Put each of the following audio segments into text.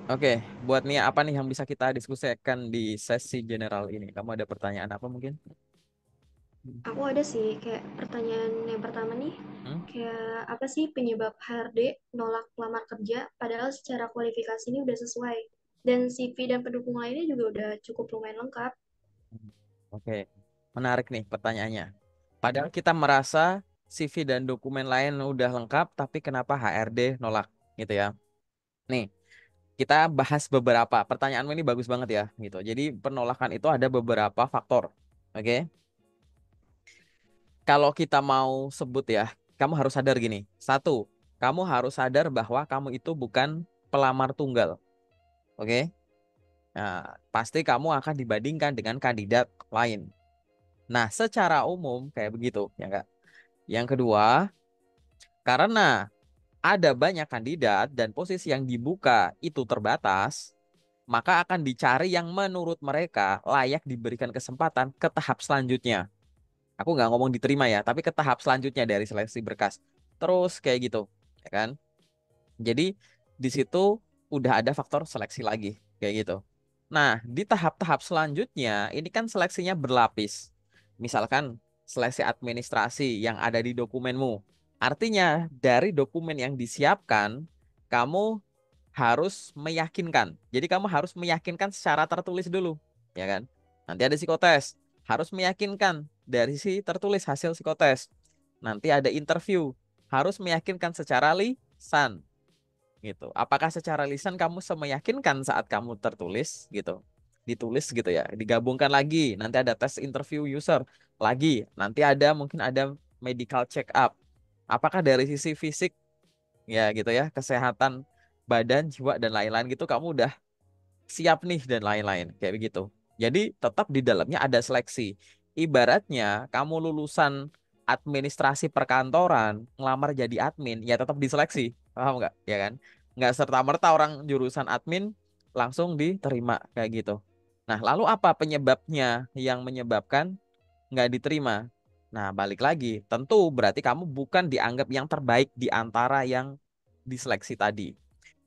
Oke, buat nih apa nih yang bisa kita diskusikan di sesi general ini? Kamu ada pertanyaan apa mungkin? Aku ada sih kayak pertanyaan yang pertama nih, Hmm? kayak apa sih penyebab HRD nolak lamar kerja padahal secara kualifikasi ini udah sesuai dan CV dan pendukung lainnya juga udah cukup lumayan lengkap. Oke, menarik nih pertanyaannya. Padahal kita merasa CV dan dokumen lain udah lengkap, tapi kenapa HRD nolak gitu ya? Nih, kita bahas beberapa. Pertanyaanmu ini bagus banget ya, gitu. Jadi penolakan itu ada beberapa faktor. Oke, kalau kita mau sebut ya, kamu harus sadar gini. Satu, kamu harus sadar bahwa kamu itu bukan pelamar tunggal. Oke, nah, pasti kamu akan dibandingkan dengan kandidat lain. Nah, secara umum kayak begitu, ya enggak? Yang kedua, karena ada banyak kandidat dan posisi yang dibuka itu terbatas, maka akan dicari yang menurut mereka layak diberikan kesempatan ke tahap selanjutnya. Aku nggak ngomong diterima ya, tapi ke tahap selanjutnya dari seleksi berkas. Terus kayak gitu, ya kan? Jadi di situ udah ada faktor seleksi lagi, kayak gitu. Nah, di tahap-tahap selanjutnya ini kan seleksinya berlapis. Misalkan seleksi administrasi yang ada di dokumenmu. Artinya dari dokumen yang disiapkan, kamu harus meyakinkan. Jadi kamu harus meyakinkan secara tertulis dulu, ya kan? Nanti ada psikotes, harus meyakinkan dari si tertulis hasil psikotes. Nanti ada interview, harus meyakinkan secara lisan gitu. Apakah secara lisan kamu semeyakinkan saat kamu tertulis gitu? Ditulis gitu ya, digabungkan lagi. Nanti ada tes interview user lagi. Nanti ada mungkin ada medical check up. Apakah dari sisi fisik ya gitu ya, kesehatan badan, jiwa dan lain-lain gitu kamu udah siap nih dan lain-lain kayak begitu. Jadi tetap di dalamnya ada seleksi. Ibaratnya kamu lulusan administrasi perkantoran ngelamar jadi admin ya tetap diseleksi. Paham nggak? Ya kan? Nggak serta-merta orang jurusan admin langsung diterima kayak gitu. Nah, lalu apa penyebabnya yang menyebabkan nggak diterima? Nah, balik lagi. Tentu berarti kamu bukan dianggap yang terbaik di antara yang diseleksi tadi.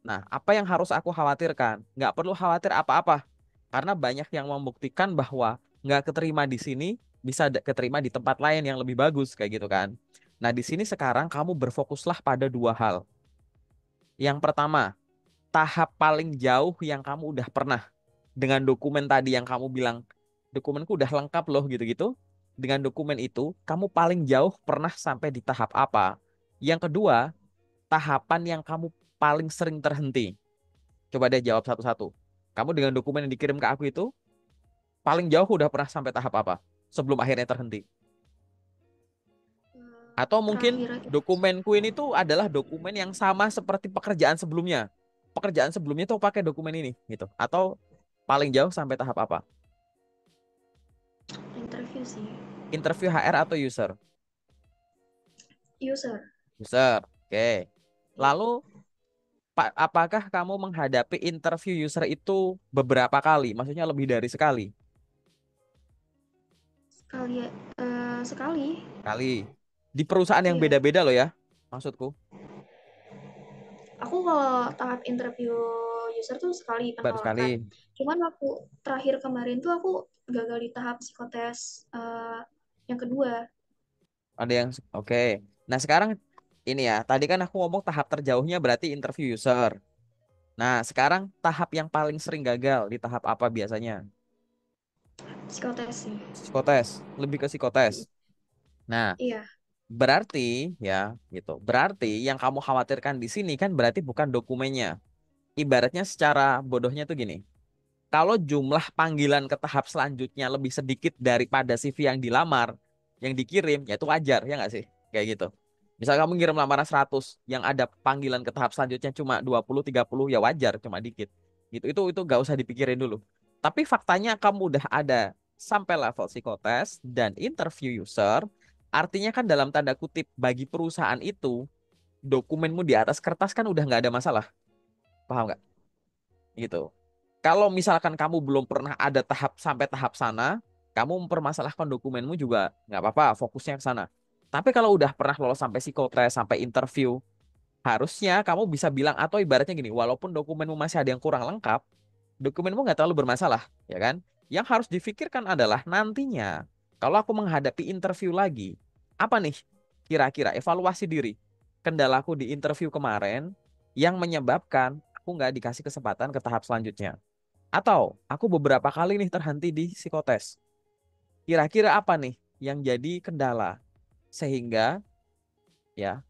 Nah, apa yang harus aku khawatirkan? Nggak perlu khawatir apa-apa. Karena banyak yang membuktikan bahwa nggak keterima di sini, bisa keterima di tempat lain yang lebih bagus, kayak gitu kan. Nah, di sini sekarang kamu berfokuslah pada dua hal. Yang pertama, tahap paling jauh yang kamu udah pernah. Dengan dokumen tadi yang kamu bilang, dokumenku udah lengkap loh, gitu-gitu. Dengan dokumen itu, kamu paling jauh pernah sampai di tahap apa? Yang kedua, tahapan yang kamu paling sering terhenti. Coba deh jawab satu-satu. Kamu dengan dokumen yang dikirim ke aku itu paling jauh udah pernah sampai tahap apa? Sebelum akhirnya terhenti. Atau mungkin Terakhir dokumenku ini tuh adalah dokumen yang sama seperti pekerjaan sebelumnya. Pekerjaan sebelumnya tuh pakai dokumen ini gitu. Atau paling jauh sampai tahap apa? interview sih, Interview HR atau user? user. User. Oke. Iya. Lalu apakah kamu menghadapi interview user itu beberapa kali? Maksudnya lebih dari sekali? Sekali sekali. Kali. Di perusahaan yang Iya. beda-beda loh ya, maksudku. Aku kalau tahap interview user tuh sekali Baru sekali. penolakan. Cuman waktu terakhir kemarin tuh aku gagal di tahap psikotes yang kedua. Ada yang oke. Nah, sekarang ini ya, tadi kan aku ngomong tahap terjauhnya berarti interview user. Nah, sekarang tahap yang paling sering gagal di tahap apa biasanya? Psikotes sih. Psikotes, lebih ke psikotes. Nah, Iya. berarti ya gitu. Berarti yang kamu khawatirkan di sini kan berarti bukan dokumennya. Ibaratnya secara bodohnya tuh gini. Kalau jumlah panggilan ke tahap selanjutnya lebih sedikit daripada CV yang dilamar, yang dikirim, ya itu wajar, ya nggak sih? Kayak gitu. Misal kamu ngirim lamaran 100, yang ada panggilan ke tahap selanjutnya cuma 20, 30, ya wajar, cuma dikit. Gitu. Itu nggak usah dipikirin dulu. Tapi faktanya kamu udah ada sampai level psikotes dan interview user, artinya kan dalam tanda kutip bagi perusahaan itu, dokumenmu di atas kertas kan udah nggak ada masalah. Paham nggak? Gitu. Kalau misalkan kamu belum pernah ada tahap sampai tahap sana, kamu mempermasalahkan dokumenmu juga nggak apa-apa, fokusnya ke sana. Tapi kalau udah pernah lolos sampai psikotes, sampai interview, Harusnya kamu bisa bilang atau ibaratnya gini, walaupun dokumenmu masih ada yang kurang lengkap, dokumenmu nggak terlalu bermasalah, ya kan? Yang harus difikirkan adalah nantinya kalau aku menghadapi interview lagi, apa nih kira-kira evaluasi diri, kendalaku di interview kemarin yang menyebabkan aku nggak dikasih kesempatan ke tahap selanjutnya. Atau aku beberapa kali nih terhenti di psikotes. Kira-kira apa nih yang jadi kendala sehingga ya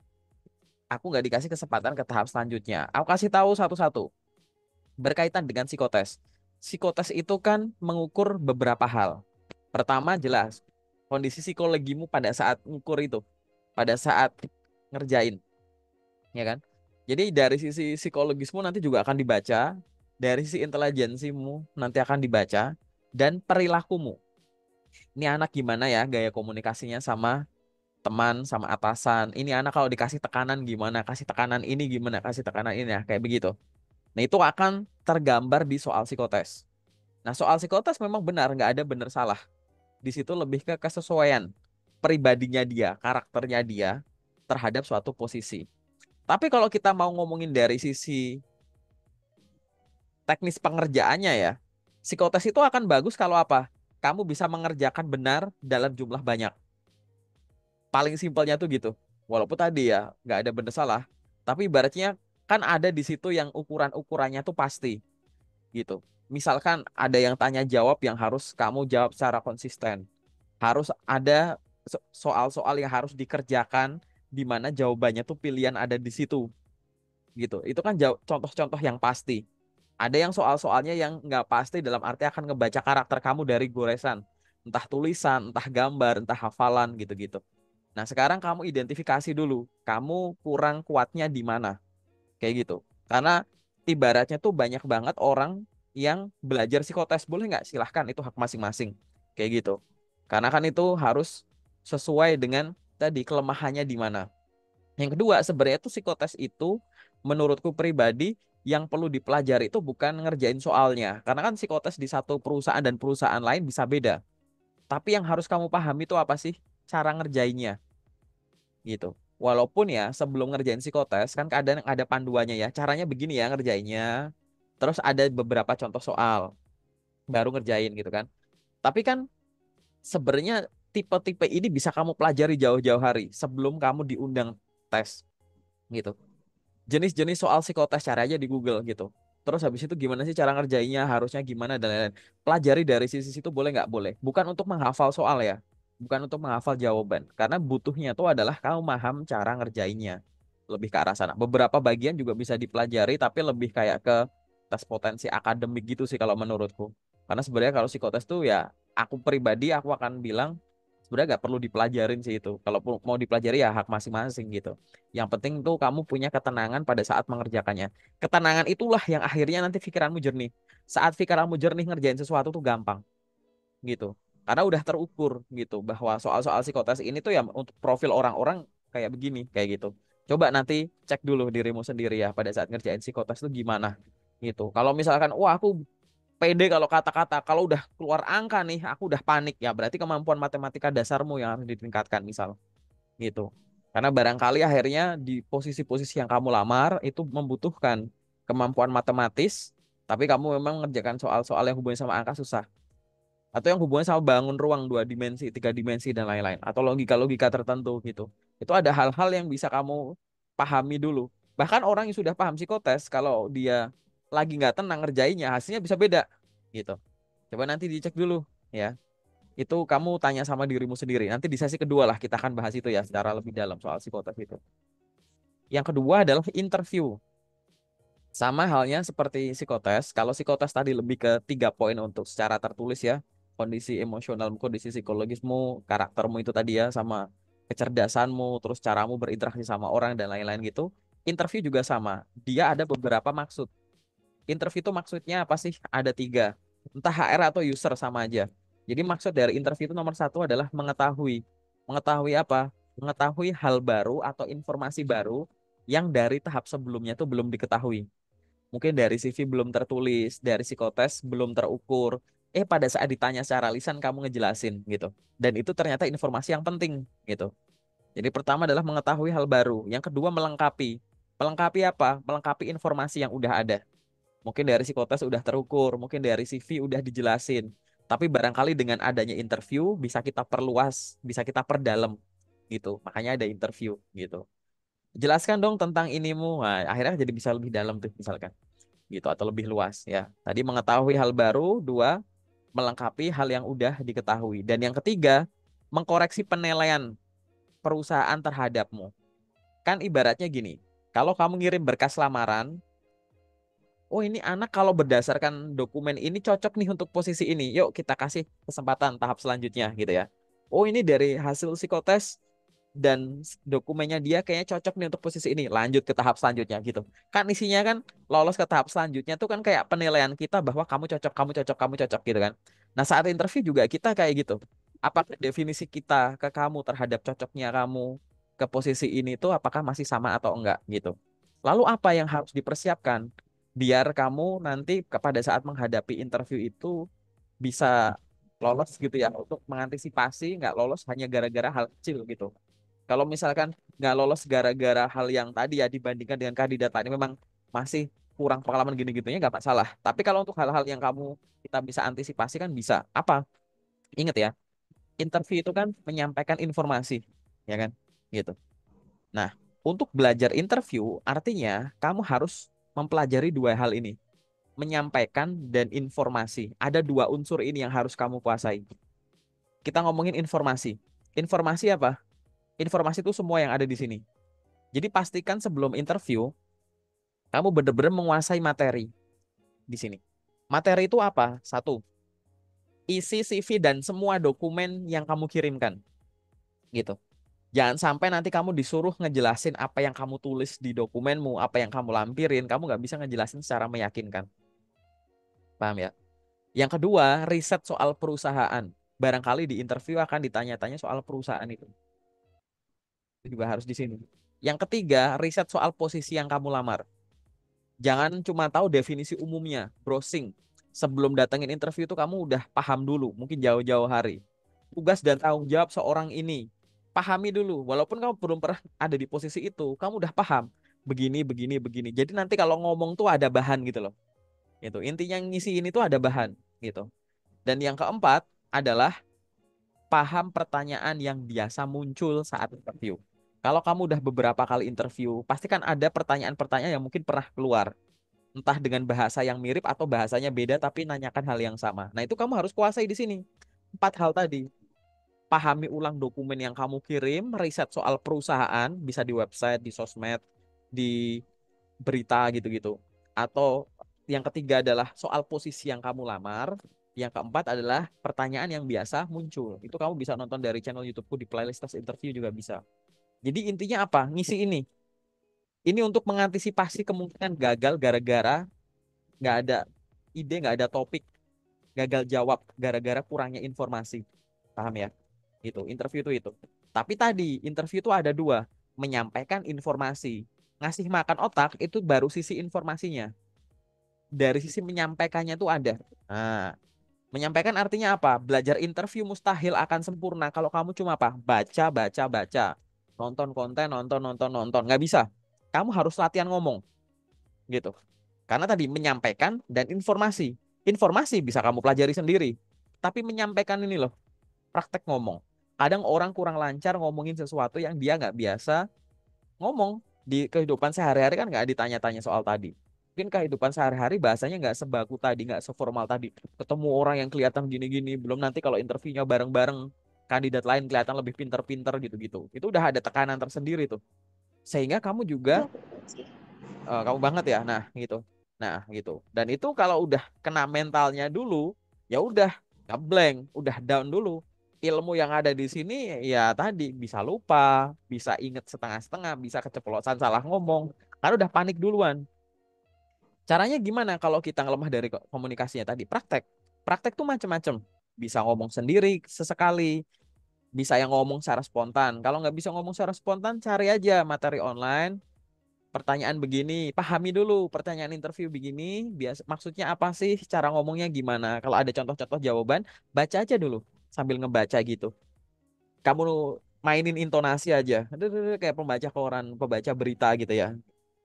aku nggak dikasih kesempatan ke tahap selanjutnya. Aku kasih tahu satu-satu berkaitan dengan psikotes. Psikotes itu kan mengukur beberapa hal. Pertama jelas kondisi psikologimu pada saat ngukur itu, pada saat ngerjain, ya kan? Jadi dari sisi psikologismu nanti juga akan dibaca, dari sisi intelijensimu nanti akan dibaca, dan perilakumu. Ini anak gimana ya gaya komunikasinya sama teman, sama atasan. Ini anak kalau dikasih tekanan gimana, kasih tekanan ini gimana, kasih tekanan ini ya, kayak begitu. Nah itu akan tergambar di soal psikotes. Nah soal psikotes memang benar, nggak ada benar salah. Di situ lebih ke kesesuaian pribadinya dia, karakternya dia terhadap suatu posisi. Tapi kalau kita mau ngomongin dari sisi teknis pengerjaannya ya, psikotes itu akan bagus kalau apa? Kamu bisa mengerjakan benar dalam jumlah banyak. Paling simpelnya tuh gitu. Walaupun tadi ya nggak ada benar salah, tapi ibaratnya kan ada di situ yang ukuran-ukurannya tuh pasti gitu. Misalkan ada yang tanya jawab yang harus kamu jawab secara konsisten. Harus ada soal-soal yang harus dikerjakan di mana jawabannya tuh pilihan ada di situ gitu. Itu kan contoh-contoh yang pasti. Ada yang soal-soalnya yang nggak pasti dalam arti akan ngebaca karakter kamu dari goresan. Entah tulisan, entah gambar, entah hafalan gitu-gitu. Nah, sekarang kamu identifikasi dulu, kamu kurang kuatnya di mana, kayak gitu. Karena ibaratnya tuh banyak banget orang yang belajar psikotes, boleh nggak? Silahkan, itu hak masing-masing, kayak gitu. Karena kan itu harus sesuai dengan tadi kelemahannya di mana. Yang kedua, sebenarnya tuh psikotes itu menurutku pribadi yang perlu dipelajari itu bukan ngerjain soalnya. Karena kan psikotes di satu perusahaan dan perusahaan lain bisa beda. Tapi yang harus kamu pahami itu apa sih? Cara ngerjainnya gitu. Walaupun ya sebelum ngerjain psikotes kan kadang ada panduannya ya. Caranya begini ya ngerjainnya. Terus ada beberapa contoh soal baru ngerjain gitu kan. Tapi kan sebenarnya tipe-tipe ini bisa kamu pelajari jauh-jauh hari sebelum kamu diundang tes gitu. Jenis-jenis soal psikotes cari aja di Google gitu. Terus habis itu gimana sih cara ngerjainnya, harusnya gimana dan lain-lain. Pelajari dari sisi situ boleh nggak boleh. Bukan untuk menghafal soal ya. Bukan untuk menghafal jawaban. Karena butuhnya itu adalah kamu paham cara ngerjainnya. Lebih ke arah sana. Beberapa bagian juga bisa dipelajari tapi lebih kayak ke tes potensi akademik gitu sih kalau menurutku. Karena sebenarnya kalau psikotes tuh ya aku pribadi aku akan bilang sebenarnya nggak perlu dipelajarin sih itu. Kalau mau dipelajari ya hak masing-masing gitu. Yang penting tuh kamu punya ketenangan pada saat mengerjakannya. Ketenangan itulah yang akhirnya nanti pikiranmu jernih. Saat pikiranmu jernih ngerjain sesuatu tuh gampang gitu. Karena udah terukur gitu bahwa soal-soal psikotes ini tuh ya untuk profil orang-orang kayak begini, kayak gitu. Coba nanti cek dulu dirimu sendiri ya pada saat ngerjain psikotes tuh gimana gitu. Kalau misalkan wah aku pede kalau kata-kata, kalau udah keluar angka nih aku udah panik ya berarti kemampuan matematika dasarmu yang harus ditingkatkan misal gitu. Karena barangkali akhirnya di posisi-posisi yang kamu lamar itu membutuhkan kemampuan matematis, tapi kamu memang mengerjakan soal-soal yang hubungannya sama angka susah. Atau yang hubungannya sama bangun ruang 2 dimensi, 3 dimensi, dan lain-lain. Atau logika-logika tertentu gitu. Itu ada hal-hal yang bisa kamu pahami dulu. Bahkan orang yang sudah paham psikotes, kalau dia lagi nggak tenang ngerjainnya, hasilnya bisa beda gitu. Coba nanti dicek dulu ya. Itu kamu tanya sama dirimu sendiri. Nanti di sesi kedua lah kita akan bahas itu ya secara lebih dalam soal psikotes itu. Yang kedua adalah interview. Sama halnya seperti psikotes. Kalau psikotes tadi lebih ke 3 poin untuk secara tertulis ya. Kondisi emosional, kondisi psikologismu, karaktermu itu tadi ya, sama kecerdasanmu, terus caramu berinteraksi sama orang dan lain-lain gitu. Interview juga sama. Dia ada beberapa maksud. Interview itu maksudnya apa sih? Ada 3. Entah HR atau user sama aja. Jadi maksud dari interview itu nomor 1 adalah mengetahui. Mengetahui apa? Mengetahui hal baru atau informasi baru yang dari tahap sebelumnya itu belum diketahui. Mungkin dari CV belum tertulis, dari psikotes belum terukur. Pada saat ditanya secara lisan kamu ngejelasin gitu. Dan itu ternyata informasi yang penting gitu. Jadi pertama adalah mengetahui hal baru. Yang kedua melengkapi. Melengkapi apa? Melengkapi informasi yang udah ada. Mungkin dari psikotes udah terukur, mungkin dari CV udah dijelasin. Tapi barangkali dengan adanya interview bisa kita perluas, bisa kita perdalam gitu. Makanya ada interview gitu. Jelaskan dong tentang inimu. Nah, akhirnya jadi bisa lebih dalam tuh misalkan gitu atau lebih luas ya. Tadi mengetahui hal baru, dua melengkapi hal yang udah diketahui. Dan yang ketiga, mengkoreksi penilaian perusahaan terhadapmu. Kan ibaratnya gini, kalau kamu ngirim berkas lamaran, oh ini anak kalau berdasarkan dokumen ini cocok nih untuk posisi ini. Yuk kita kasih kesempatan tahap selanjutnya gitu ya. Oh ini dari hasil psikotes dan dokumennya dia kayaknya cocok nih untuk posisi ini. Lanjut ke tahap selanjutnya gitu. Kan isinya kan lolos ke tahap selanjutnya tuh kan kayak penilaian kita bahwa kamu cocok, kamu cocok, kamu cocok gitu kan. Nah saat interview juga kita kayak gitu. Apakah definisi kita ke kamu terhadap cocoknya kamu ke posisi ini tuh apakah masih sama atau enggak gitu. Lalu apa yang harus dipersiapkan biar kamu nanti pada saat menghadapi interview itu bisa lolos gitu ya untuk mengantisipasi nggak lolos hanya gara-gara hal kecil gitu. Kalau misalkan nggak lolos gara-gara hal yang tadi ya dibandingkan dengan kandidat lain memang masih kurang pengalaman gini-gitunya nggak masalah. Tapi kalau untuk hal-hal yang kamu kita bisa antisipasi kan bisa. Apa? Ingat ya, interview itu kan menyampaikan informasi, ya kan? Gitu. Nah, untuk belajar interview artinya kamu harus mempelajari dua hal ini, menyampaikan dan informasi. Ada dua unsur ini yang harus kamu kuasai. Kita ngomongin informasi. Informasi apa? Informasi itu semua yang ada di sini. Jadi pastikan sebelum interview, kamu benar-benar menguasai materi di sini. Materi itu apa? Satu, isi CV dan semua dokumen yang kamu kirimkan. Gitu. Jangan sampai nanti kamu disuruh ngejelasin apa yang kamu tulis di dokumenmu, apa yang kamu lampirin, kamu nggak bisa ngejelasin secara meyakinkan. Paham ya? Yang kedua, riset soal perusahaan. Barangkali di interview akan ditanya-tanya soal perusahaan itu. Itu juga harus di sini. Yang ketiga, riset soal posisi yang kamu lamar. Jangan cuma tahu definisi umumnya, browsing. Sebelum datangin interview itu kamu udah paham dulu, mungkin jauh-jauh hari. Tugas dan tanggung jawab seorang ini. Pahami dulu, walaupun kamu belum pernah ada di posisi itu, kamu udah paham. Begini, begini, begini. Jadi nanti kalau ngomong tuh ada bahan gitu loh. Itu intinya ngisi ini tuh ada bahan gitu. Dan yang keempat adalah paham pertanyaan yang biasa muncul saat interview. Kalau kamu udah beberapa kali interview, pasti kan ada pertanyaan-pertanyaan yang mungkin pernah keluar. Entah dengan bahasa yang mirip atau bahasanya beda tapi nanyakan hal yang sama. Nah, itu kamu harus kuasai di sini. Empat hal tadi. Pahami ulang dokumen yang kamu kirim, riset soal perusahaan, bisa di website, di sosmed, di berita gitu-gitu. Atau yang ketiga adalah soal posisi yang kamu lamar. Yang keempat adalah pertanyaan yang biasa muncul. Itu kamu bisa nonton dari channel YouTubeku di playlist tes interview juga bisa. Jadi intinya apa? Ngisi ini. Ini untuk mengantisipasi kemungkinan gagal gara-gara nggak ada ide, nggak ada topik, gagal jawab gara-gara kurangnya informasi. Paham ya? Itu, interview itu. Tapi tadi, interview itu ada dua. Menyampaikan informasi. Ngasih makan otak itu baru sisi informasinya. Dari sisi menyampaikannya itu ada. Nah, menyampaikan artinya apa? Belajar interview mustahil akan sempurna kalau kamu cuma apa? Baca, baca, baca. Nonton konten, nonton, nonton, nonton. Nggak bisa. Kamu harus latihan ngomong. Gitu. Karena tadi menyampaikan dan informasi. Informasi bisa kamu pelajari sendiri. Tapi menyampaikan ini loh, praktek ngomong. Kadang orang kurang lancar ngomongin sesuatu yang dia nggak biasa ngomong. Di kehidupan sehari-hari kan nggak ditanya-tanya soal tadi. Mungkin kehidupan sehari-hari bahasanya nggak sebaku tadi, nggak seformal tadi. Ketemu orang yang kelihatan gini-gini, belum nanti kalau interviewnya bareng-bareng, kandidat lain kelihatan lebih pinter-pinter gitu-gitu. Itu udah ada tekanan tersendiri tuh. Sehingga kamu Itu juga aku banget sih. kamu banget ya. Nah, gitu. Nah, gitu. Dan itu kalau udah kena mentalnya dulu, ya udah ngeblank, udah down dulu. Ilmu yang ada di sini ya tadi bisa lupa, bisa inget setengah-setengah, bisa keceplosan salah ngomong, karena udah panik duluan. Caranya gimana kalau kita lemah dari komunikasinya tadi? Praktek. Praktek tuh macam-macam. Bisa ngomong sendiri sesekali, bisa yang ngomong secara spontan. Kalau nggak bisa ngomong secara spontan, cari aja materi online. Pertanyaan begini, pahami dulu pertanyaan interview begini, biasa maksudnya apa sih, cara ngomongnya gimana. Kalau ada contoh-contoh jawaban, baca aja dulu sambil ngebaca gitu. Kamu mainin intonasi aja, kayak pembaca koran, pembaca berita gitu ya.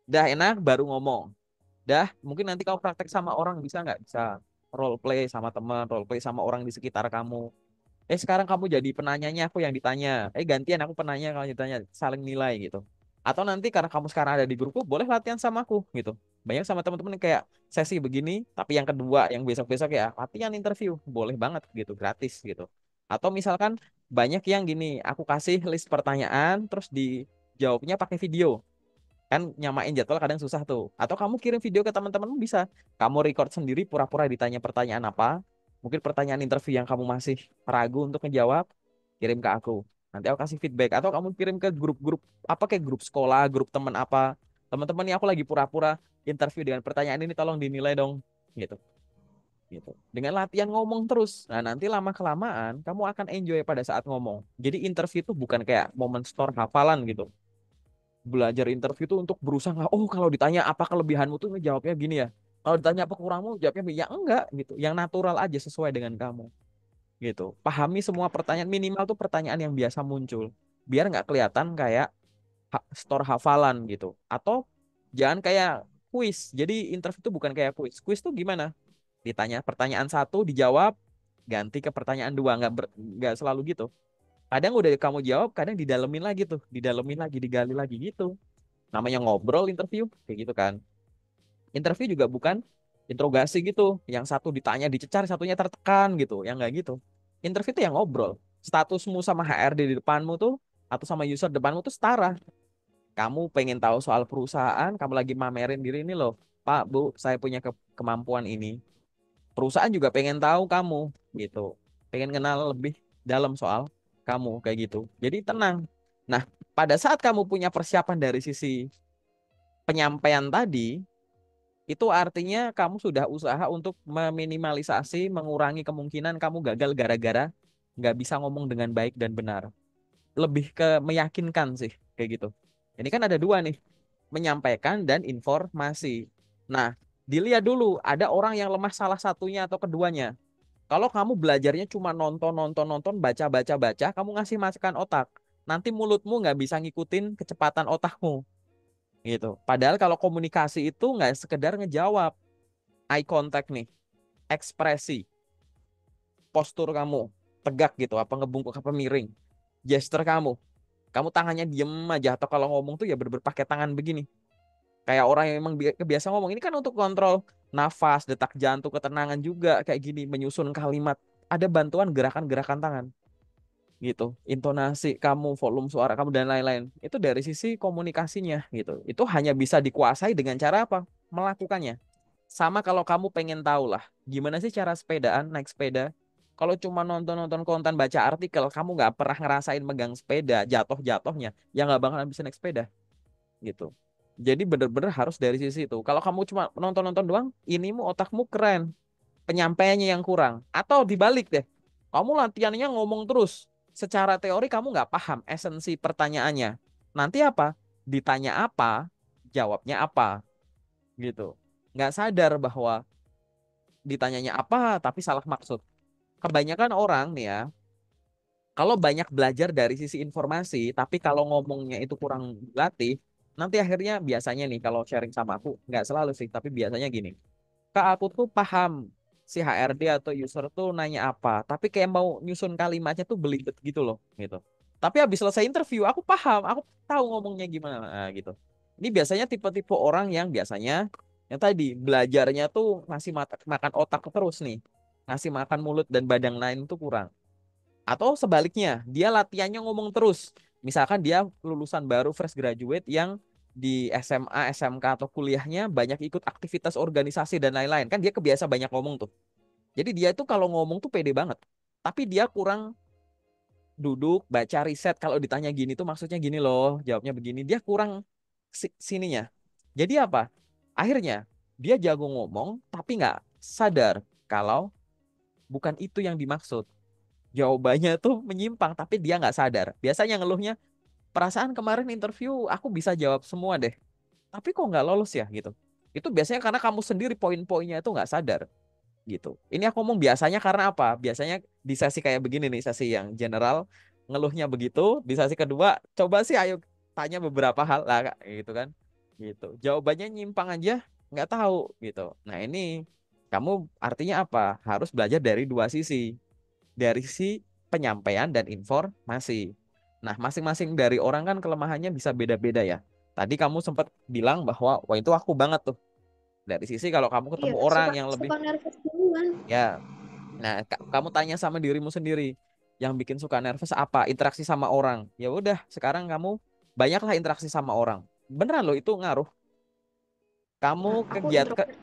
Dah enak baru ngomong. Dah, mungkin nanti kau praktek sama orang bisa nggak? Bisa role play sama teman, role play sama orang di sekitar kamu. Sekarang kamu jadi penanyanya, aku yang ditanya. Gantian aku penanya kalau ditanya, saling nilai gitu. Atau nanti karena kamu sekarang ada di grupku, boleh latihan sama aku gitu. Banyak sama teman-teman yang kayak sesi begini, tapi yang kedua, yang besok-besok ya latihan interview, boleh banget gitu, gratis gitu. Atau misalkan banyak yang gini, aku kasih list pertanyaan, terus dijawabnya pakai video. Kan nyamain jadwal kadang susah tuh. Atau kamu kirim video ke teman-temanmu bisa. Kamu record sendiri pura-pura ditanya pertanyaan apa. Mungkin pertanyaan interview yang kamu masih ragu untuk menjawab, kirim ke aku. Nanti aku kasih feedback. Atau kamu kirim ke grup-grup apa kayak grup sekolah, grup teman apa. Teman-teman ini aku lagi pura-pura interview dengan pertanyaan ini tolong dinilai dong. Gitu. Gitu. Dengan latihan ngomong terus. Nah, nanti lama-kelamaan kamu akan enjoy pada saat ngomong. Jadi interview itu bukan kayak momen store hafalan gitu. Belajar interview itu untuk berusaha oh kalau ditanya apa kelebihanmu tuh jawabnya gini ya, kalau ditanya apa kurangmu jawabnya ya enggak gitu, yang natural aja sesuai dengan kamu gitu. Pahami semua pertanyaan, minimal tuh pertanyaan yang biasa muncul biar nggak kelihatan kayak store hafalan gitu. Atau jangan kayak kuis. Jadi interview itu bukan kayak kuis. Kuis tuh gimana, ditanya pertanyaan satu dijawab ganti ke pertanyaan dua, nggak selalu gitu. Kadang udah kamu jawab kadang didalemin lagi tuh, didalemin lagi, digali lagi gitu. Namanya ngobrol interview kayak gitu kan. Interview juga bukan interogasi gitu yang satu ditanya dicecar satunya tertekan gitu, yang nggak gitu. Interview itu yang ngobrol, statusmu sama HRD di depanmu tuh atau sama user depanmu tuh setara. Kamu pengen tahu soal perusahaan, kamu lagi mamerin diri ini loh, Pak Bu saya punya kemampuan ini. Perusahaan juga pengen tahu kamu gitu, pengen kenal lebih dalam soal kamu kayak gitu. Jadi tenang. Nah, pada saat kamu punya persiapan dari sisi penyampaian tadi, itu artinya kamu sudah usaha untuk meminimalisasi, mengurangi kemungkinan kamu gagal gara-gara nggak bisa ngomong dengan baik dan benar. Lebih ke meyakinkan sih, kayak gitu. Ini kan ada dua nih, menyampaikan dan informasi. Nah, dilihat dulu, ada orang yang lemah salah satunya atau keduanya. Kalau kamu belajarnya cuma nonton, nonton, nonton, baca, baca, baca, kamu ngasih masukan otak. Nanti mulutmu nggak bisa ngikutin kecepatan otakmu gitu. Padahal kalau komunikasi itu nggak sekedar ngejawab, eye contact nih, ekspresi, postur kamu tegak gitu, apa ngebungkuk apa miring, gesture kamu tangannya diem aja atau kalau ngomong tuh ya bener-bener pakai tangan begini. Kayak orang yang memang kebiasa ngomong ini kan untuk kontrol nafas, detak jantung, ketenangan juga kayak gini, menyusun kalimat. Ada bantuan gerakan-gerakan tangan gitu, intonasi kamu, volume suara kamu dan lain-lain. Itu dari sisi komunikasinya gitu. Itu hanya bisa dikuasai dengan cara apa? Melakukannya. Sama kalau kamu pengen tahu lah, gimana sih cara sepedaan, naik sepeda? Kalau cuma nonton-nonton konten, baca artikel, kamu nggak pernah ngerasain megang sepeda, jatuh-jatuhnya, ya nggak bakalan bisa naik sepeda, gitu. Jadi bener-bener harus dari sisi itu. Kalau kamu cuma nonton-nonton doang, inimu, otakmu keren, penyampaiannya yang kurang. Atau dibalik deh, kamu latihannya ngomong terus, secara teori kamu nggak paham esensi pertanyaannya. Nanti apa? Ditanya apa, jawabnya apa, gitu. Nggak sadar bahwa ditanyanya apa tapi salah maksud. Kebanyakan orang nih ya, kalau banyak belajar dari sisi informasi, tapi kalau ngomongnya itu kurang dilatih, nanti akhirnya biasanya nih kalau sharing sama aku, nggak selalu sih, tapi biasanya gini, Kak aku tuh paham si HRD atau user tuh nanya apa, tapi kayak mau nyusun kalimatnya tuh belibet gitu loh, gitu. Tapi habis selesai interview, aku paham, aku tahu ngomongnya gimana, nah, gitu. Ini biasanya tipe-tipe orang yang biasanya yang tadi belajarnya tuh ngasih makan otak terus nih, ngasih makan mulut dan badan lain tuh kurang. Atau sebaliknya, dia latihannya ngomong terus. Misalkan dia lulusan baru fresh graduate yang di SMA, SMK atau kuliahnya banyak ikut aktivitas organisasi dan lain-lain. Kan dia kebiasa banyak ngomong tuh. Jadi dia itu kalau ngomong tuh pede banget. Tapi dia kurang duduk, baca riset. Kalau ditanya gini tuh maksudnya gini loh, jawabnya begini. Dia kurang sininya. Jadi apa? Akhirnya dia jago ngomong tapi nggak sadar kalau bukan itu yang dimaksud. Jawabannya tuh menyimpang tapi dia nggak sadar. Biasanya ngeluhnya, perasaan kemarin interview aku bisa jawab semua deh, tapi kok nggak lolos ya gitu. Itu biasanya karena kamu sendiri poin-poinnya itu nggak sadar gitu. Ini aku ngomong biasanya karena apa? Biasanya di sesi kayak begini nih, sesi yang general, ngeluhnya begitu. Di sesi kedua coba sih ayo tanya beberapa hal lah Kak, gitu kan. gitu. Jawabannya nyimpang aja nggak tahu gitu. Nah ini kamu artinya apa? Harus belajar dari dua sisi, dari sisi penyampaian dan informasi. Nah masing-masing dari orang kan kelemahannya bisa beda-beda ya. Tadi kamu sempat bilang bahwa wah itu aku banget tuh. Dari sisi kalau kamu Iya, ketemu orang suka yang lebih suka nervous duluan. ya, nah kamu tanya sama dirimu sendiri, yang bikin suka nervous apa? Interaksi sama orang. Ya udah, sekarang kamu banyaklah interaksi sama orang. Beneran loh itu ngaruh. Kamu Aku kegiatan introvert.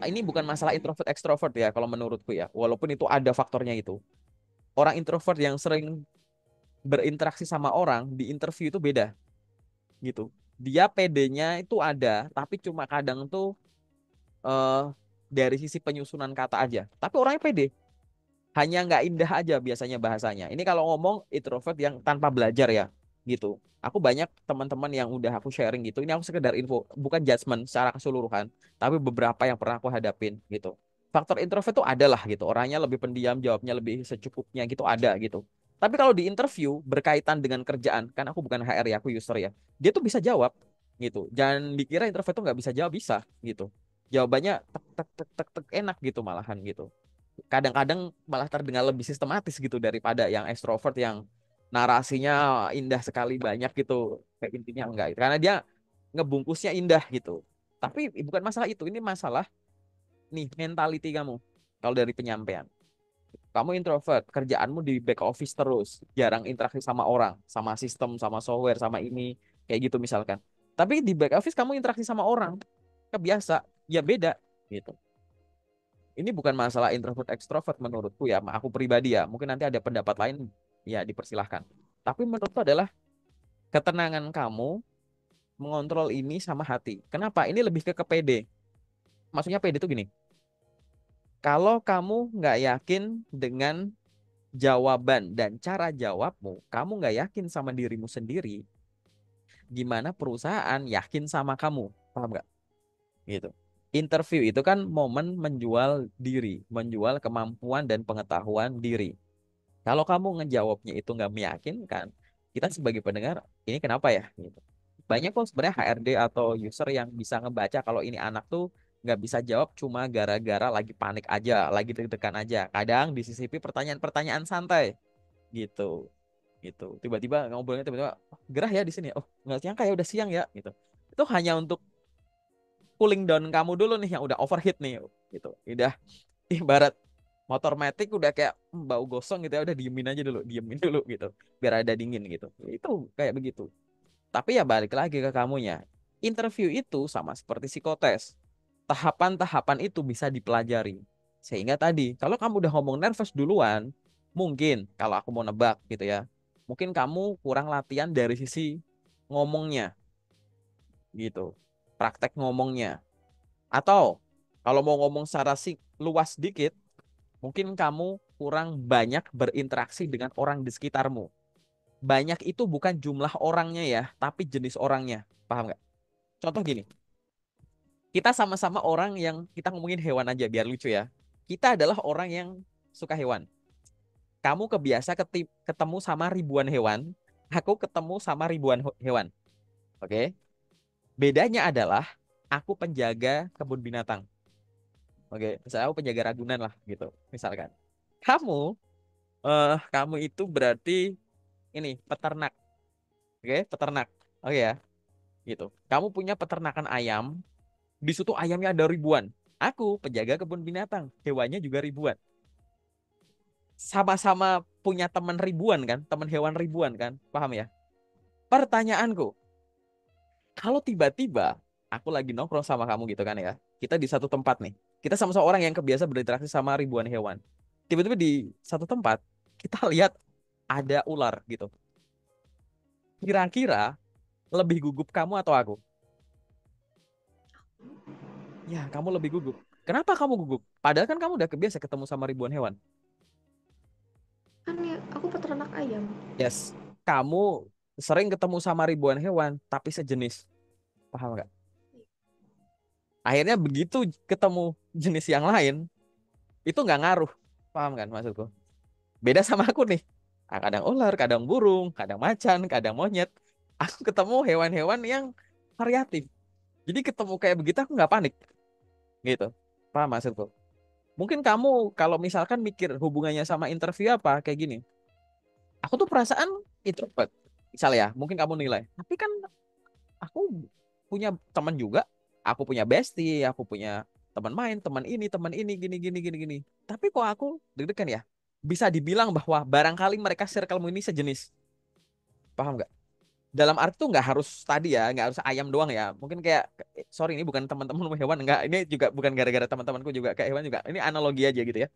ini bukan masalah introvert ekstrovert ya kalau menurutku ya. Walaupun itu ada faktornya itu. Orang introvert yang sering berinteraksi sama orang di interview itu beda gitu. Dia pedenya itu ada, tapi cuma kadang tuh eh dari sisi penyusunan kata aja. Tapi orangnya pede. Hanya nggak indah aja biasanya bahasanya. Ini kalau ngomong introvert yang tanpa belajar ya, gitu. Aku banyak teman-teman yang udah aku sharing gitu. Ini aku sekedar info, bukan judgement secara keseluruhan, tapi beberapa yang pernah aku hadapin gitu. Faktor introvert tuh ada lah gitu. Orangnya lebih pendiam, jawabnya lebih secukupnya gitu ada gitu. Tapi kalau di interview berkaitan dengan kerjaan, kan aku bukan HR ya, aku user ya. Dia tuh bisa jawab gitu. Jangan dikira introvert tuh nggak bisa jawab, bisa gitu. Jawabannya tek tek tek tek tek enak gitu malahan gitu, kadang-kadang malah terdengar lebih sistematis gitu daripada yang ekstrovert yang narasinya indah sekali banyak gitu. Kayak intinya enggak itu. Karena dia ngebungkusnya indah gitu. Tapi bukan masalah itu, ini masalah nih mentality kamu. Kalau dari penyampaian, kamu introvert, kerjaanmu di back office terus, jarang interaksi sama orang, sama sistem, sama software, sama ini, kayak gitu misalkan. Tapi di back office kamu interaksi sama orang, kebiasa, ya beda gitu. Ini bukan masalah introvert ekstrovert menurutku ya, aku pribadi ya. Mungkin nanti ada pendapat lain, ya dipersilahkan. Tapi menurutku adalah ketenangan kamu mengontrol ini sama hati. Kenapa? Ini lebih ke pede. Maksudnya pede itu gini. Kalau kamu nggak yakin dengan jawaban dan cara jawabmu, kamu nggak yakin sama dirimu sendiri, gimana perusahaan yakin sama kamu? Paham nggak? Gitu. Interview itu kan momen menjual diri, menjual kemampuan dan pengetahuan diri. Kalau kamu ngejawabnya itu nggak meyakinkan, kita sebagai pendengar, ini kenapa ya? Gitu. Banyak kok sebenarnya HRD atau user yang bisa ngebaca kalau ini anak tuh nggak bisa jawab cuma gara-gara lagi panik aja, lagi deg-degan aja. Kadang disisipi pertanyaan-pertanyaan santai gitu. Gitu. Tiba-tiba ngobrolnya tiba-tiba, "Oh, gerah ya di sini. Oh, nggak nyangka ya udah siang ya." Gitu. Itu hanya untuk cooling down kamu dulu nih yang udah overheat nih gitu. Udah ibarat motor metik udah kayak bau gosong gitu ya, udah diemin aja dulu, diemin dulu gitu biar ada dingin gitu. Itu kayak begitu. Tapi ya balik lagi ke kamunya, interview itu sama seperti psikotes, tahapan-tahapan itu bisa dipelajari. Sehingga tadi kalau kamu udah ngomong nervous duluan, mungkin kalau aku mau nebak gitu ya, mungkin kamu kurang latihan dari sisi ngomongnya gitu, praktek ngomongnya. Atau kalau mau ngomong secara luas dikit, mungkin kamu kurang banyak berinteraksi dengan orang di sekitarmu. Banyak itu bukan jumlah orangnya ya, tapi jenis orangnya. Paham nggak? Contoh gini, kita sama-sama orang yang kita ngomongin hewan aja biar lucu ya. Kita adalah orang yang suka hewan. Kamu kebiasa ketemu sama ribuan hewan, aku ketemu sama ribuan hewan. Oke? Bedanya adalah aku penjaga kebun binatang. Oke, misalnya aku penjaga Ragunan lah gitu, misalkan. Kamu kamu itu berarti ini peternak, oke, peternak, oke ya, gitu. Kamu punya peternakan ayam, di situ ayamnya ada ribuan. Aku penjaga kebun binatang, hewannya juga ribuan. Sama-sama punya teman ribuan kan, teman hewan ribuan kan, paham ya? Pertanyaanku, kalau tiba-tiba aku lagi nongkrong sama kamu gitu kan ya, kita di satu tempat nih, kita sama-sama orang yang kebiasa berinteraksi sama ribuan hewan. Tiba-tiba di satu tempat kita lihat ada ular gitu. Kira-kira lebih gugup kamu atau aku? Ya, kamu lebih gugup. Kenapa kamu gugup? Padahal kan kamu udah kebiasa ketemu sama ribuan hewan. Kan ya, aku peternak ayam. Yes. Kamu sering ketemu sama ribuan hewan, tapi sejenis. Paham nggak? Akhirnya begitu ketemu jenis yang lain, itu nggak ngaruh. Paham kan maksudku? Beda sama aku nih. Ah, kadang ular, kadang burung, kadang macan, kadang monyet. Aku ketemu hewan-hewan yang variatif. Jadi ketemu kayak begitu aku nggak panik gitu. Paham maksudku? Mungkin kamu kalau misalkan mikir hubungannya sama interview apa kayak gini. Aku tuh perasaan introvert. Misal ya, mungkin kamu nilai. Tapi kan aku punya teman juga. Aku punya bestie, aku punya teman main, teman ini, gini, gini, gini, gini. Tapi kok aku deg-degan ya? Bisa dibilang bahwa barangkali mereka circlemu ini sejenis. Paham nggak? Dalam arti tuh nggak harus tadi ya, nggak harus ayam doang ya. Mungkin kayak, sorry ini bukan teman-teman hewan, nggak. Ini juga bukan gara-gara teman-temanku juga kayak hewan juga. Ini analogi aja gitu ya.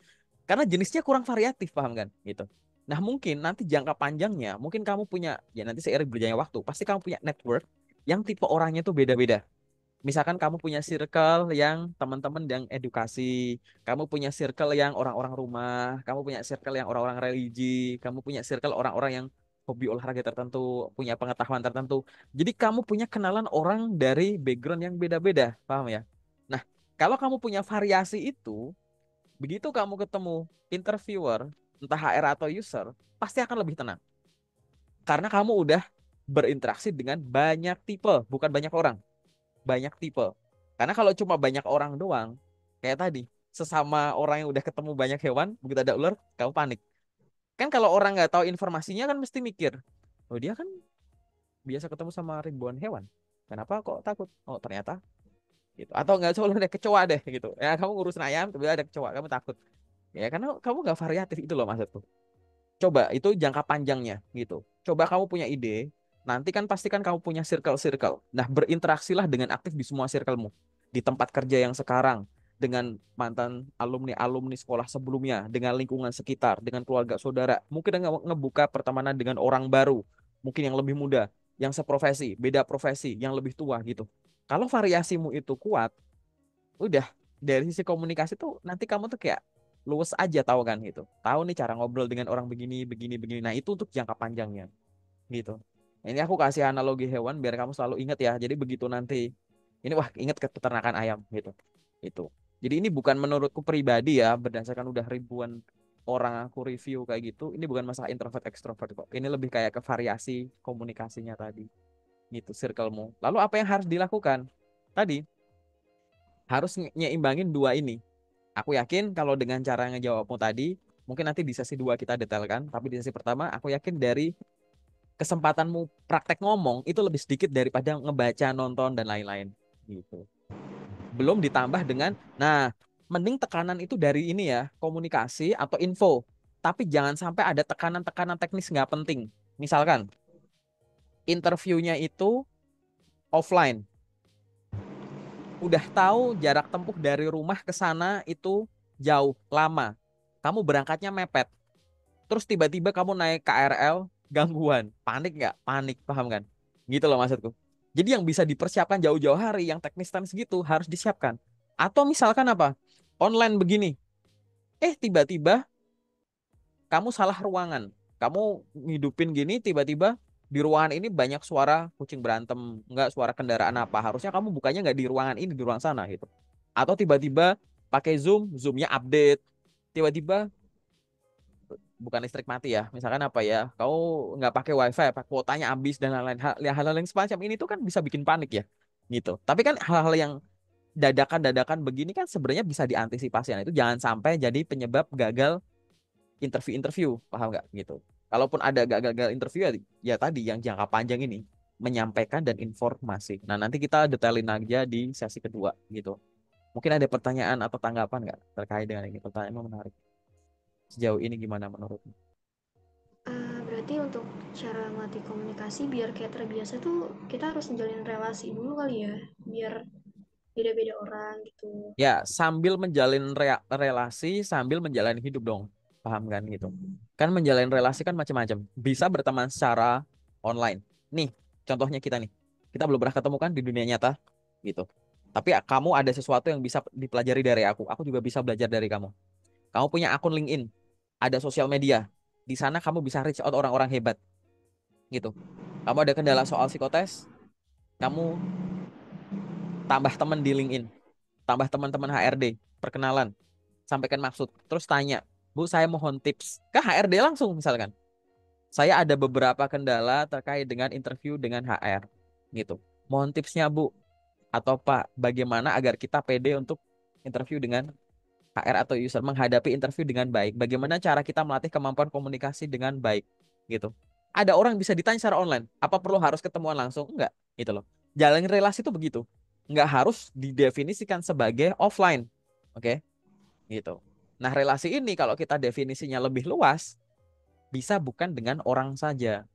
Karena jenisnya kurang variatif, paham kan? Gitu. Nah mungkin nanti jangka panjangnya, mungkin kamu punya, ya nanti seiring berjalannya waktu, pasti kamu punya network yang tipe orangnya tuh beda-beda. Misalkan kamu punya circle yang teman-teman yang edukasi, kamu punya circle yang orang-orang rumah, kamu punya circle yang orang-orang religi, kamu punya circle orang-orang yang hobi olahraga tertentu, punya pengetahuan tertentu. Jadi kamu punya kenalan orang dari background yang beda-beda, paham ya? Nah, kalau kamu punya variasi itu, begitu kamu ketemu interviewer, entah HR atau user, pasti akan lebih tenang. Karena kamu udah berinteraksi dengan banyak tipe, bukan banyak orang, banyak tipe. Karena kalau cuma banyak orang doang, kayak tadi, sesama orang yang udah ketemu banyak hewan, begitu ada ular, kamu panik. Kan kalau orang nggak tahu informasinya kan mesti mikir, oh dia kan biasa ketemu sama ribuan hewan. Kenapa kok takut? Oh ternyata gitu. Atau nggak coba ada kecoa deh gitu. Ya kamu ngurusin ayam, tiba-tiba ada kecoa, kamu takut. Ya karena kamu nggak variatif itu loh maksudku. Coba itu jangka panjangnya gitu. Coba kamu punya ide, nanti kan pastikan kamu punya circle-circle. Nah, berinteraksilah dengan aktif di semua circlemu. Di tempat kerja yang sekarang, dengan mantan alumni-alumni sekolah sebelumnya, dengan lingkungan sekitar, dengan keluarga saudara. Mungkin ngebuka pertemanan dengan orang baru, mungkin yang lebih muda, yang seprofesi, beda profesi, yang lebih tua gitu. Kalau variasimu itu kuat, udah dari sisi komunikasi tuh nanti kamu tuh kayak luwes aja tahu kan gitu. Tahu nih cara ngobrol dengan orang begini, begini, begini. Nah, itu untuk jangka panjangnya gitu. Nah, ini aku kasih analogi hewan biar kamu selalu ingat ya. Jadi begitu nanti ini wah ingat ke peternakan ayam gitu. Itu. Jadi ini bukan menurutku pribadi ya, berdasarkan udah ribuan orang aku review kayak gitu. Ini bukan masalah introvert ekstrovert kok. Ini lebih kayak ke variasi komunikasinya tadi. Gitu circlemu. Lalu apa yang harus dilakukan? Tadi harus nyeimbangin dua ini. Aku yakin kalau dengan cara ngejawabmu tadi, mungkin nanti di sesi dua kita detailkan, tapi di sesi pertama aku yakin dari kesempatanmu praktek ngomong itu lebih sedikit daripada ngebaca, nonton, dan lain-lain. Gitu. Belum ditambah dengan, nah, mending tekanan itu dari ini ya, komunikasi atau info. Tapi jangan sampai ada tekanan-tekanan teknis nggak penting. Misalkan, interviewnya itu offline. Udah tahu jarak tempuh dari rumah ke sana itu jauh, lama. Kamu berangkatnya mepet. Terus tiba-tiba kamu naik KRL, gangguan. Panik nggak? Panik, paham kan? Gitu loh maksudku. Jadi yang bisa dipersiapkan jauh-jauh hari, yang teknis-teknis gitu harus disiapkan. Atau misalkan apa? Online begini. Tiba-tiba kamu salah ruangan. Kamu ngidupin gini, tiba-tiba di ruangan ini banyak suara kucing berantem, nggak suara kendaraan apa. Harusnya kamu bukanya nggak di ruangan ini, di ruang sana gitu. Atau tiba-tiba pakai Zoom, Zoom-nya update. Tiba-tiba bukan listrik mati ya. Misalkan apa ya, kau nggak pakai wifi, apa kuotanya habis dan lain-lain. Hal-hal yang semacam ini tuh kan bisa bikin panik ya, gitu. Tapi kan hal-hal yang dadakan-dadakan begini kan sebenarnya bisa diantisipasi. Nah, itu jangan sampai jadi penyebab gagal interview-interview, paham nggak? Gitu. Kalaupun ada gagal interview ya, ya tadi yang jangka panjang ini menyampaikan dan informasi. Nah, nanti kita detailin aja di sesi kedua gitu. Mungkin ada pertanyaan atau tanggapan nggak terkait dengan ini? Pertanyaan menarik. Sejauh ini gimana menurutmu? Berarti untuk cara melatih komunikasi biar kayak terbiasa tuh kita harus menjalin relasi dulu kali ya, biar beda-beda orang gitu. Ya, sambil menjalin relasi, sambil menjalani hidup dong. Paham kan gitu. Kan menjalin relasi kan macam-macam. Bisa berteman secara online. Nih, contohnya kita nih. Kita belum pernah ketemu kan di dunia nyata gitu. Tapi kamu ada sesuatu yang bisa dipelajari dari aku. Aku juga bisa belajar dari kamu. Kamu punya akun LinkedIn, ada sosial media. Di sana kamu bisa reach out orang-orang hebat gitu. Kamu ada kendala soal psikotes, kamu tambah teman di LinkedIn, tambah teman-teman HRD, perkenalan, sampaikan maksud, terus tanya, Bu, saya mohon tips ke HRD langsung misalkan. Saya ada beberapa kendala terkait dengan interview dengan HR, gitu. Mohon tipsnya Bu atau Pak, bagaimana agar kita pede untuk interview dengan HR atau user, menghadapi interview dengan baik. Bagaimana cara kita melatih kemampuan komunikasi dengan baik gitu. Ada orang bisa ditanya secara online, apa perlu harus ketemuan langsung? Enggak, gitu loh. Jalin relasi itu begitu. Enggak harus didefinisikan sebagai offline. Oke, gitu. Nah, relasi ini kalau kita definisinya lebih luas, bisa bukan dengan orang saja.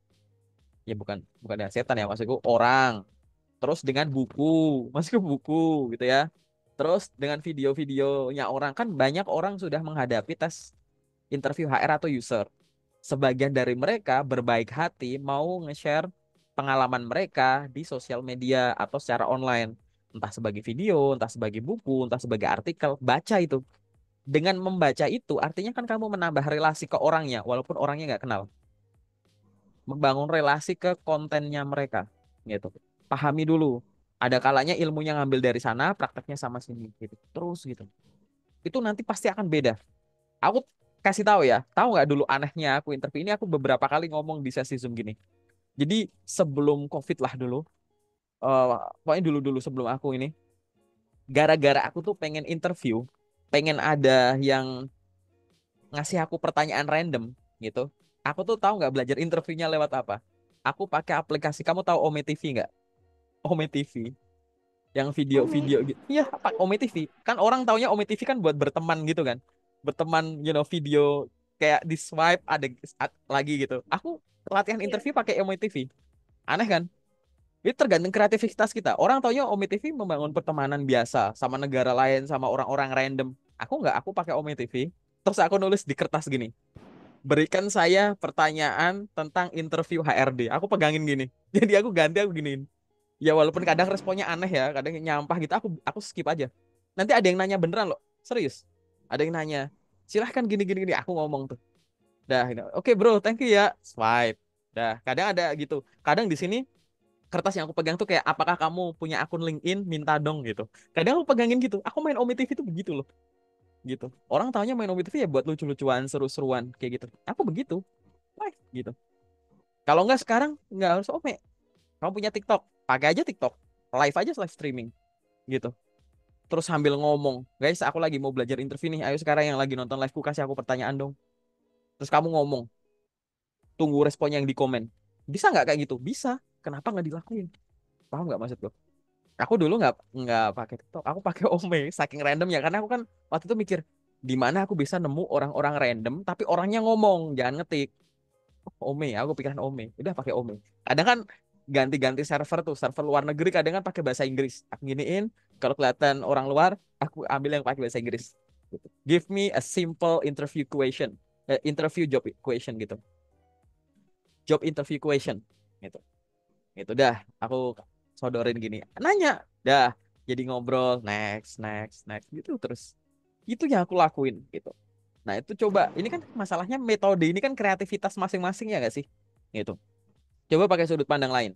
Ya bukan bukan dengan setan ya, maksudku orang. Terus dengan buku, maksudku buku gitu ya. Terus dengan video-videonya orang, kan banyak orang sudah menghadapi tes interview HR atau user. Sebagian dari mereka berbaik hati mau nge-share pengalaman mereka di sosial media atau secara online. Entah sebagai video, entah sebagai buku, entah sebagai artikel. Baca itu. Dengan membaca itu, artinya kan kamu menambah relasi ke orangnya, walaupun orangnya nggak kenal. Membangun relasi ke kontennya mereka. Gitu. Pahami dulu. Ada kalanya ilmunya ngambil dari sana, prakteknya sama sini. Gitu. Terus gitu. Itu nanti pasti akan beda. Aku kasih tahu ya, tahu nggak dulu anehnya aku interview ini, aku beberapa kali ngomong di sesi Zoom gini. Jadi sebelum COVID lah dulu, pokoknya dulu-dulu sebelum aku ini, gara-gara aku tuh pengen interview, pengen ada yang ngasih aku pertanyaan random gitu. Aku tuh tahu nggak belajar interviewnya lewat apa? Aku pakai aplikasi, kamu tahu Ome TV nggak? Ome TV yang Ome. video-video gitu. Iya, apa Ome TV? Kan orang taunya Ome TV kan buat berteman gitu kan. Berteman, video kayak di swipe ada lagi gitu. Aku latihan Iya. interview pakai Ome TV. Aneh kan? Itu tergantung kreativitas kita. Orang taunya Ome TV membangun pertemanan biasa sama negara lain, sama orang-orang random. Aku nggak, aku pakai Ome TV. Terus aku nulis di kertas gini. Berikan saya pertanyaan tentang interview HRD. Aku pegangin gini. Jadi aku ganti, aku giniin. Ya walaupun kadang responnya aneh ya, kadang nyampah gitu, aku skip aja. Nanti ada yang nanya beneran loh, serius. Ada yang nanya, silahkan gini gini gini. Aku ngomong tuh. Dah, ini. Oke bro, thank you ya. Swipe. Dah, kadang ada gitu. Kadang di sini kertas yang aku pegang tuh kayak, apakah kamu punya akun LinkedIn? Minta dong gitu. Kadang aku pegangin gitu. Aku main Omi TV tuh begitu loh, gitu. Orang taunya main Omi TV ya buat lucu-lucuan, seru-seruan kayak gitu. Aku begitu, live gitu. Kalau nggak sekarang nggak harus Ome. Kamu punya TikTok, pakai aja TikTok, live aja, live streaming gitu. Terus sambil ngomong, guys, aku lagi mau belajar interview nih. Ayo sekarang yang lagi nonton liveku kasih aku pertanyaan dong. Terus kamu ngomong, tunggu responnya yang di komen. Bisa nggak kayak gitu? Bisa. Kenapa nggak dilakuin? Paham nggak maksud gue? Aku dulu nggak pakai TikTok, aku pakai Ome, saking random ya. Karena aku kan waktu itu mikir, di mana aku bisa nemu orang-orang random, tapi orangnya ngomong, jangan ngetik. Ome, aku pikiran Ome. Udah pakai Ome. Kadang kan ganti-ganti server tuh, server luar negeri kadang kan pakai bahasa Inggris. Aku giniin, kalau kelihatan orang luar, aku ambil yang pakai bahasa Inggris. Gitu. Give me a simple interview question, interview job question gitu. Job interview question gitu. Gitu dah, aku sodorin gini. Nanya, dah. Jadi ngobrol, next, next, next gitu terus. Itu yang aku lakuin gitu. Nah, itu coba, ini kan masalahnya metode ini kan kreativitas masing-masing ya nggak sih? Gitu. Coba pakai sudut pandang lain.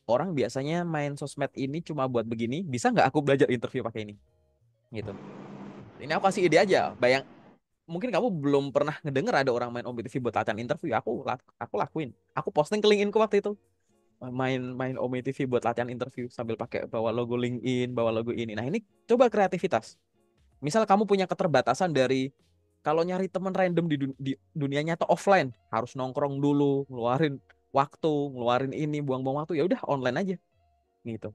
Orang biasanya main sosmed ini cuma buat begini, bisa nggak aku belajar interview pakai ini? Gitu. Ini aku kasih ide aja. Mungkin kamu belum pernah ngedenger ada orang main OMI TV buat latihan interview. Aku lakuin. Aku posting ke LinkedIn ku waktu itu. Main OMI TV buat latihan interview sambil pakai bawa logo LinkedIn, bawa logo ini. Nah, ini coba kreativitas. Misal kamu punya keterbatasan dari kalau nyari teman random di dunia nyata offline, harus nongkrong dulu, ngeluarin waktu, ngeluarin ini, buang-buang waktu. Ya udah online aja gitu.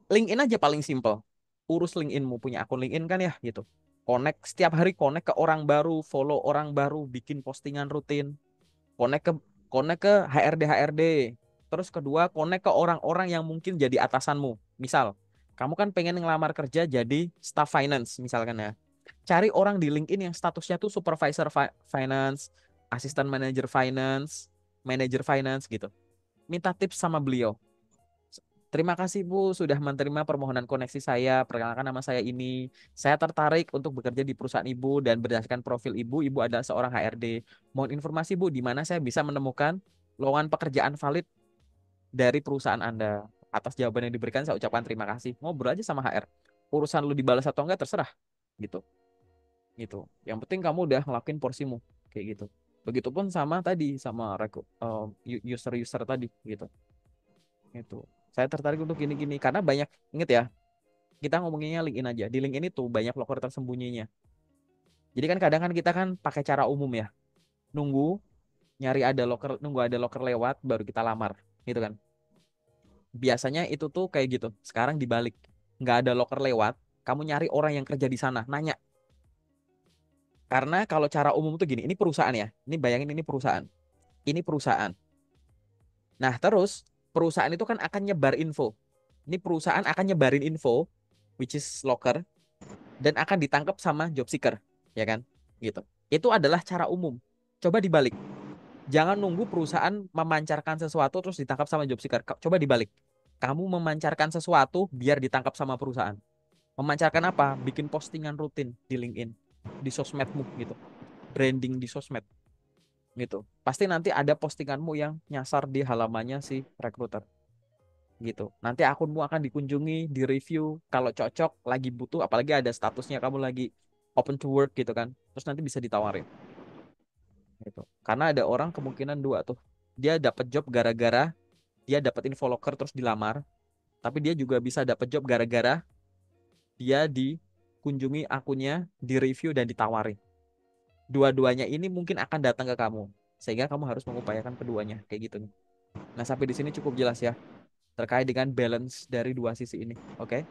LinkedIn aja paling simple. Urus LinkedInmu, punya akun LinkedIn kan ya gitu. Connect setiap hari, connect ke orang baru, follow orang baru, bikin postingan rutin, connect ke HRD HRD. Terus kedua, connect ke orang-orang yang mungkin jadi atasanmu. Misal, kamu kan pengen ngelamar kerja jadi staff finance misalkan ya. Cari orang di LinkedIn yang statusnya tuh supervisor finance, assistant manager finance gitu. Minta tips sama beliau. Terima kasih Bu sudah menerima permohonan koneksi saya. Perkenalkan nama saya ini. Saya tertarik untuk bekerja di perusahaan Ibu dan berdasarkan profil Ibu, Ibu adalah seorang HRD. Mohon informasi Bu, di mana saya bisa menemukan lowongan pekerjaan valid dari perusahaan Anda. Atas jawaban yang diberikan saya ucapkan terima kasih. Ngobrol aja sama HR. Urusan lu dibalas atau enggak terserah gitu. Gitu. Yang penting kamu udah ngelakuin porsimu kayak gitu. Begitupun sama tadi sama user-user tadi gitu. Itu. Saya tertarik untuk gini-gini karena banyak, inget ya, kita ngomonginnya LinkedIn aja. Di LinkedIn itu banyak loker tersembunyinya. Jadi kan kadang kan kita kan pakai cara umum ya, nunggu nyari ada loker, nunggu ada loker lewat baru kita lamar, gitu kan. Biasanya itu tuh kayak gitu. Sekarang dibalik, nggak ada loker lewat, kamu nyari orang yang kerja di sana, nanya. Karena kalau cara umum tuh gini, ini perusahaan ya. Ini bayangin ini perusahaan. Ini perusahaan. Nah, terus perusahaan itu kan akan nyebar info. Ini perusahaan akan nyebarin info, which is locker, dan akan ditangkap sama job seeker, ya kan? Gitu. Itu adalah cara umum. Coba dibalik. Jangan nunggu perusahaan memancarkan sesuatu terus ditangkap sama job seeker. Coba dibalik. Kamu memancarkan sesuatu biar ditangkap sama perusahaan. Memancarkan apa? Bikin postingan rutin di LinkedIn, di sosmedmu gitu. Branding di sosmed gitu. Pasti nanti ada postinganmu yang nyasar di halamannya si recruiter gitu. Nanti akunmu akan dikunjungi, direview, kalau cocok, lagi butuh, apalagi ada statusnya kamu lagi open to work gitu kan. Terus nanti bisa ditawarin gitu. Karena ada orang kemungkinan dua tuh. Dia dapat job gara-gara dia dapat info locker terus dilamar, tapi dia juga bisa dapat job gara-gara dia dikunjungi akunnya, direview dan ditawarin. Dua-duanya ini mungkin akan datang ke kamu. Sehingga kamu harus mengupayakan keduanya kayak gitu nih. Nah, sampai di sini cukup jelas ya terkait dengan balance dari dua sisi ini. Oke?